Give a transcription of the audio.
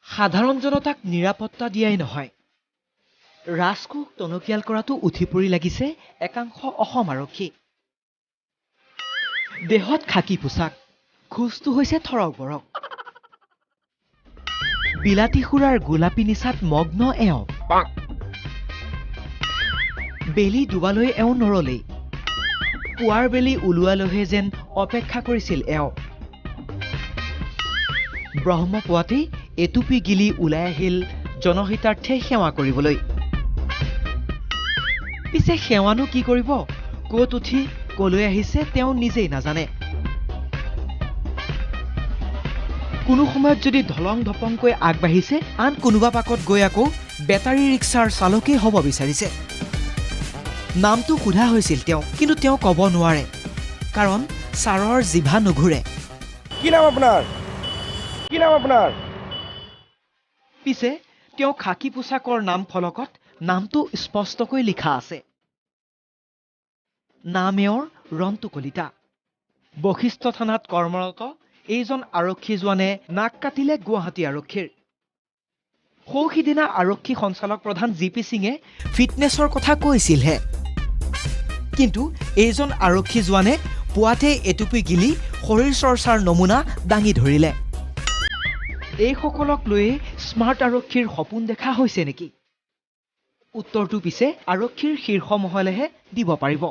সাধাৰণ জনতাক নিৰাপত্তা দিয়াই নহয়, ৰাজকোষ টনকিয়াল কৰাটো উঠি পৰি লাগিছে একাংশ অসম আৰক্ষী। দেহত খাকী পোছাক, খোজটো হৈছে থৰক-বৰক। বিলাতী সুৰাৰ গোলাপী নিচাত মগ্ন এওঁ। বেলি ডুবালৈ এওঁ নৰলেই, পুৱাৰ বেলি ওলোৱালৈহে যেন অপেক্ষা কৰিছিল এওঁ। ব্ৰহ্মপুৱাতেই এটুপি গিলি ওলাই আহিল জনহিতাৰ্থে সেৱা কৰিবলৈ। পিছে সেৱানো কি কৰিব, ক'ত উঠি কলৈ আহিছে তেওঁ নিজেই নাজানে। কোনো সময়ত যদি ধলং ধপংকৈ আগবাঢ়িছে, আন কোনোবা পাকত গৈ আকৌ বেটাৰী ৰিক্সাৰ চালকেই হ'ব বিচাৰিছে। নামটো সোধা হৈছিল তেওঁ, কিন্তু তেওঁ ক'ব নোৱাৰে, কাৰণ ছাৰৰ জিভা নুঘূৰে। কি নাম আপোনাৰ? কি নাম আপোনাৰ? পিছে তেওঁ খাকী পোছাকৰ নাম ফলকত নামটো স্পষ্টকৈ লিখা আছে। নাম এওঁৰ ৰন্তু কলিতা। বশিষ্ঠ থানাত কৰ্মৰত এইজন আৰক্ষী জোৱানে নাক কাটিলে গুৱাহাটী আৰক্ষীৰ। সৌ-সিদিনা আৰক্ষী সঞ্চালক প্ৰধান জি.পি. সিঙে ফিটনেছৰ কথা কৈছিলহে, কিন্তু এইজন আৰক্ষী জোৱানে পুৱাতে এটুপি গিলি শৰীৰ চৰ্চাৰ নমুনা দাঙি ধৰিলে। এইসকলক লৈয়ে স্মাৰ্ট আৰক্ষীৰ সপোন দেখা হৈছে নেকি? উত্তৰটো পিছে আৰক্ষীৰ শীৰ্ষ মহলেহে দিব পাৰিব।